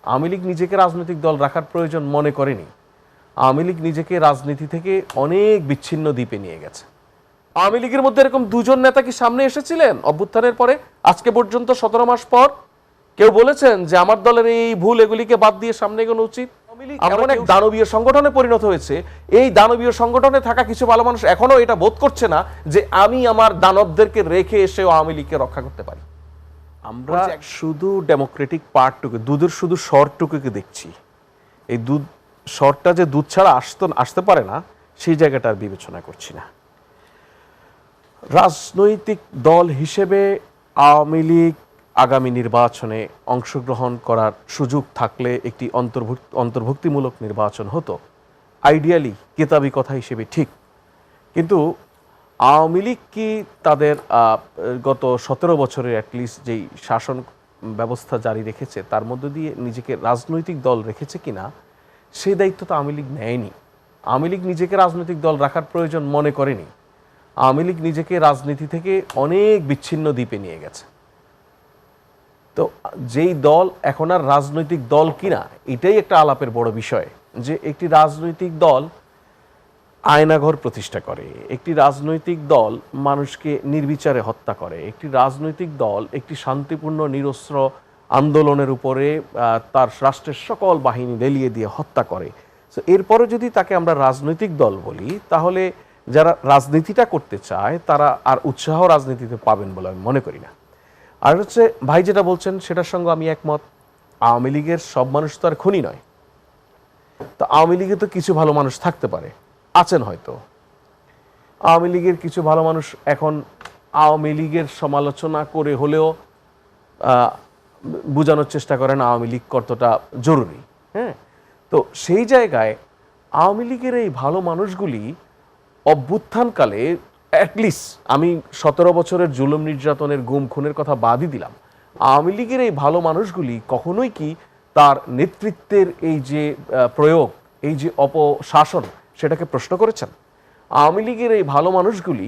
আওয়ামী লীগ নিজেকে রাজনৈতিক দল রাখার প্রয়োজন মনে করেনি। আওয়ামী লীগ নিজেকে রাজনীতি থেকে অনেক বিচ্ছিন্ন দ্বীপে নিয়ে গেছে। আওয়ামী লীগের মধ্যে এরকম দুজন নেতা কি সামনে এসেছিলেন অভ্যুত্থানের পরে আজকে পর্যন্ত 17 মাস পর? কেউ বলেছেন যে আমার দলের এই ভুল এগুলিকে বাদ দিয়ে সামনে এগোনো উচিত? এমন এক দানবীয় সংগঠনে পরিণত হয়েছে, এই দানবীয় সংগঠনে থাকা কিছু ভালো মানুষ এখনো এটা বোধ করছে না যে আমি আমার দানবদেরকে রেখে এসে আওয়ামী লীগকে রক্ষা করতে পারি। আমরা শুধু ডেমোক্রেটিক পার্টটুকু, দুধের শুধু স্বরটুকুকে দেখছি। এই দুধ স্বরটা যে দুধ ছাড়া আসতে পারে না, সেই জায়গাটা আর বিবেচনা করছি না। রাজনৈতিক দল হিসেবে আওয়ামী লীগ আগামী নির্বাচনে অংশগ্রহণ করার সুযোগ থাকলে একটি অন্তর্ভুক্তিমূলক নির্বাচন হতো, আইডিয়ালি কেতাবি কথা হিসেবে ঠিক। কিন্তু আওয়ামী লীগ কি তাদের গত 17 বছরের অ্যাটলিস্ট যেই শাসন ব্যবস্থা জারি রেখেছে তার মধ্য দিয়ে নিজেকে রাজনৈতিক দল রেখেছে কিনা, সেই দায়িত্ব তো আওয়ামী লীগ নেয়নি। আওয়ামী লীগ নিজেকে রাজনৈতিক দল রাখার প্রয়োজন মনে করেনি। আওয়ামী লীগ নিজেকে রাজনীতি থেকে অনেক বিচ্ছিন্ন দ্বীপে নিয়ে গেছে। তো যেই দল এখন আর রাজনৈতিক দল কিনা, এটাই একটা আলাপের বড় বিষয়। যে একটি রাজনৈতিক দল আয়নাঘর প্রতিষ্ঠা করে, একটি রাজনৈতিক দল মানুষকে নির্বিচারে হত্যা করে, একটি রাজনৈতিক দল একটি শান্তিপূর্ণ নিরস্ত্র আন্দোলনের উপরে তার রাষ্ট্রের সকল বাহিনী লেলিয়ে দিয়ে হত্যা করে। তো এরপরে যদি তাকে আমরা রাজনৈতিক দল বলি, তাহলে যারা রাজনীতিটা করতে চায় তারা আর উৎসাহ রাজনীতিতে পাবেন বলে আমি মনে করি না। আর হচ্ছে ভাই যেটা বলছেন সেটার সঙ্গে আমি একমত। আওয়ামী লীগের সব মানুষ তো আর খুনি নয়। তো আওয়ামী লীগে তো কিছু ভালো মানুষ থাকতে পারে, আছেন হয়তো। আওয়ামী লীগের কিছু ভালো মানুষ এখন আওয়ামী লীগের সমালোচনা করে হলেও বোঝানোর চেষ্টা করেন আওয়ামী লীগ কতটা জরুরি। হ্যাঁ, তো সেই জায়গায় আওয়ামী লীগের এই ভালো মানুষগুলি অভ্যুত্থানকালে অ্যাটলিস্ট, আমি 17 বছরের জুলুম নির্যাতনের গুম খুনের কথা বাদই দিলাম, আওয়ামী লীগের এই ভালো মানুষগুলি কখনোই কি তার নেতৃত্বের এই যে প্রয়োগ, এই যে অপশাসন, সেটাকে প্রশ্ন করেছেন? আওয়ামী লীগের এই ভালো মানুষগুলি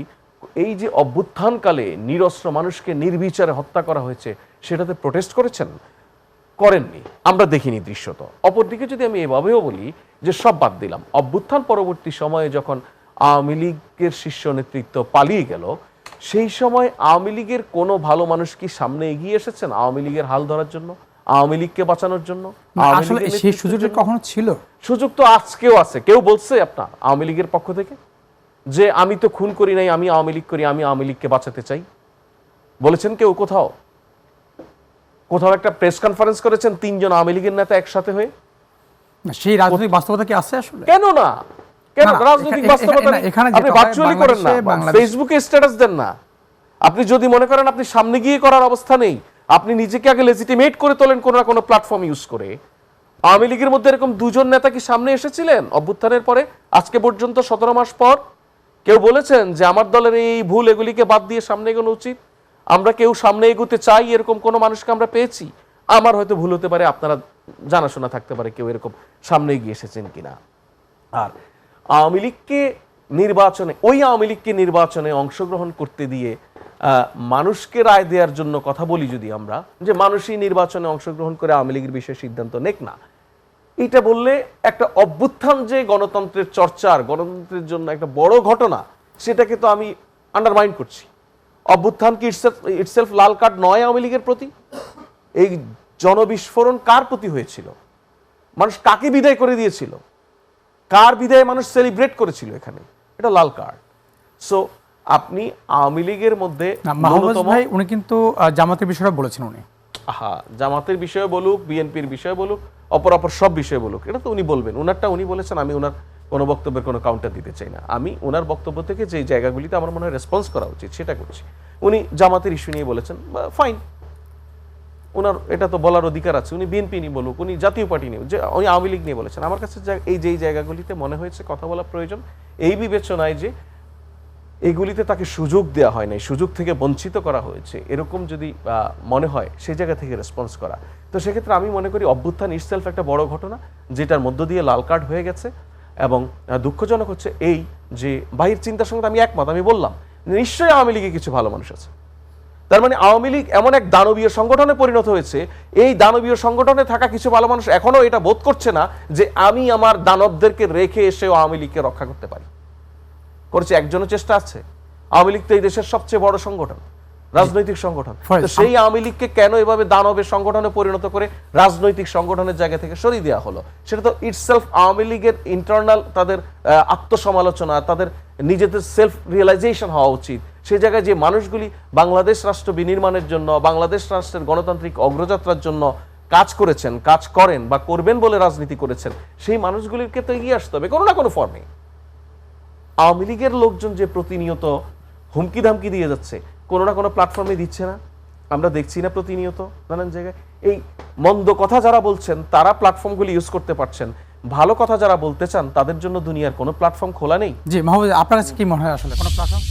এই যে অভ্যুত্থানকালে নিরস্ত্র মানুষকে নির্বিচারে হত্যা করা হয়েছে সেটাতে প্রোটেস্ট করেছেন? করেননি, আমরা দেখিনি দৃশ্যত। অপরদিকে যদি আমি এভাবেও বলি যে সব বাদ দিলাম, অভ্যুত্থান পরবর্তী সময়ে যখন আওয়ামী লীগের শীর্ষ নেতৃত্ব পালিয়ে গেল, সেই সময় আওয়ামী লীগের কোনো ভালো মানুষ কি সামনে এগিয়ে এসেছেন আওয়ামী লীগের হাল ধরার জন্য, আওয়ামী লীগকে বাঁচানোর জন্য? আসলে সেই সুযোগটা কখনো ছিল? সুযোগ তো আজকেও আছে। কেউ বলছে আপনার আওয়ামী লীগের পক্ষ থেকে যে আমি তো খুন করি নাই, আমি আওয়ামী লীগ করি, আমি আওয়ামী লীগকে বাঁচাতে চাই? বলেছেন কেউ কোথাও? কোথাও একটা প্রেস কনফারেন্স করেছেন 3 জন আওয়ামী লীগের নেতা একসাথে হয়ে? সেই রাজনৈতিক বাস্তবতা কি আছে আসলে? কেন না? কেন রাজনৈতিক বাস্তবতা আপনি ভার্চুয়ালি করেন না, ফেসবুকে স্ট্যাটাস দেন না? আপনি যদি মনে করেন আপনি সামনে গিয়ে করার অবস্থা নেই, আপনি নিজেকে আগে লেজিটিমেট করে তোলেন কোন না কোনো প্ল্যাটফর্ম ইউজ করে। আওয়ামী লীগের মধ্যে এরকম দুজন নেতা কি সামনে এসেছিলেন অভ্যুত্থানের পরে আজকে পর্যন্ত 17 মাস পর? কেউ বলেছেন যে আমার দলের এই ভুল এগুলিকে বাদ দিয়ে সামনে এগোনো উচিত? আমরা কেউ সামনে এগোতে চাই এরকম কোনো মানুষকে আমরা পেয়েছি? আমার হয়তো ভুল হতে পারে, আপনারা জানাশোনা থাকতে পারে কেউ এরকম সামনে এগিয়ে এসেছেন কিনা। আর আওয়ামী লীগকে নির্বাচনে, ওই আওয়ামী লীগকে নির্বাচনে অংশগ্রহণ করতে দিয়ে মানুষকে রায় দেওয়ার জন্য কথা বলি যদি আমরা, যে মানুষই নির্বাচনে অংশগ্রহণ করে আওয়ামী লীগের বিষয়ে সিদ্ধান্ত নেক না, এটা বললে একটা অভ্যুত্থান যে গণতন্ত্রের চর্চার, গণতন্ত্রের জন্য একটা বড় ঘটনা, সেটাকে তো আমি আন্ডারমাইন করছি। অভ্যুত্থান কি ইটসেলফ লাল কার্ড নয় আওয়ামী লীগের প্রতি? এই জনবিস্ফোরণ কার প্রতি হয়েছিল? মানুষ কাকে বিদায় করে দিয়েছিল? কার বিদায় মানুষ সেলিব্রেট করেছিল? এখানে এটা লাল কার্ড। সো আপনি আওয়ামী লীগের মধ্যে ভাই উনি কিন্তু জামাতের বিষয়টা বলেছেন। উনি জামাতের বিষয়ে বলুক, বিএনপির বিষয়ে বলুক, অপর সব বিষয়ে বলুক, এটা তো উনি বলবেন। উনারটা উনি বলেছেন, আমি উনার কোনো বক্তব্যের কোনো কাউন্টার দিতে চাই না। আমি ওনার বক্তব্য থেকে যে জায়গাগুলিতে আমার মনে হয় রেসপন্স করা উচিত সেটা করছি। উনি জামাতের ইস্যু নিয়ে বলেছেন, ফাইন, ওনার এটা তো বলার অধিকার আছে। উনি বিএনপি নিয়ে বলুক, উনি জাতীয় পার্টি নিয়ে, উনি আওয়ামী লীগ নিয়ে বলেছেন। আমার কাছে এই যেই জায়গাগুলিতে মনে হয়েছে কথা বলা প্রয়োজন, এই বিবেচনায় যে এইগুলিতে তাকে সুযোগ দেওয়া হয় নাই, সুযোগ থেকে বঞ্চিত করা হয়েছে, এরকম যদি মনে হয় সেই জায়গা থেকে রেসপন্স করা, তো সেক্ষেত্রে আমি মনে করি অভ্যুত্থান ইটসেলফ একটা বড় ঘটনা, যেটার মধ্য দিয়ে লাল কার্ড হয়ে গেছে। এবং দুঃখজনক হচ্ছে এই যে বাহির চিন্তার সঙ্গে আমি একমত। আমি বললাম নিশ্চয়ই আওয়ামী লীগে কিছু ভালো মানুষ আছে, তার মানে আওয়ামী লীগ এমন এক দানবীয় সংগঠনে পরিণত হয়েছে, এই দানবীয় সংগঠনে থাকা কিছু ভালো মানুষ এখনো এটা বোধ করছে না যে আমি আমার দানবদেরকে রেখে এসেও আওয়ামী লীগকে রক্ষা করতে পারি। করেছে একজনের চেষ্টা আছে। আওয়ামী লীগ তো এই দেশের সবচেয়ে বড় সংগঠন, রাজনৈতিক সংগঠন। তো সেই আওয়ামী লীগকে কেন এভাবে দানবের সংগঠনে পরিণত করে রাজনৈতিক সংগঠনের জায়গা থেকে সরিয়ে দেওয়া হলো? সেটা তো ইটসেলফ আওয়ামী লীগের ইন্টারনাল তাদের আত্মসমালোচনা, তাদের নিজেদের সেলফ রিয়েলাইজেশন হওয়া উচিত। সেই জায়গায় যে মানুষগুলি বাংলাদেশ রাষ্ট্র বিনির্মাণের জন্য, বাংলাদেশ রাষ্ট্রের গণতান্ত্রিক অগ্রযাত্রার জন্য কাজ করেছেন, কাজ করেন বা করবেন বলে রাজনীতি করেছেন, সেই মানুষগুলিকে তো এগিয়ে আসতে হবে কোনো না কোনো ফর্মে। আওয়ামী লীগের লোকজন যে প্রতিনিয়ত হুমকি ধামকি দিয়ে যাচ্ছে, কোনো না কোনো প্ল্যাটফর্মে দিচ্ছে না? আমরা দেখছি না প্রতিনিয়ত নানান জায়গায়? এই মন্দ কথা যারা বলছেন তারা প্ল্যাটফর্মগুলি ইউজ করতে পারছেন, ভালো কথা যারা বলতে চান তাদের জন্য দুনিয়ার কোনো প্ল্যাটফর্ম খোলা নেই। জি মাহবুব, আপনার কাছে কি মনে হয় আসলে কোনো প্ল্যাটফর্ম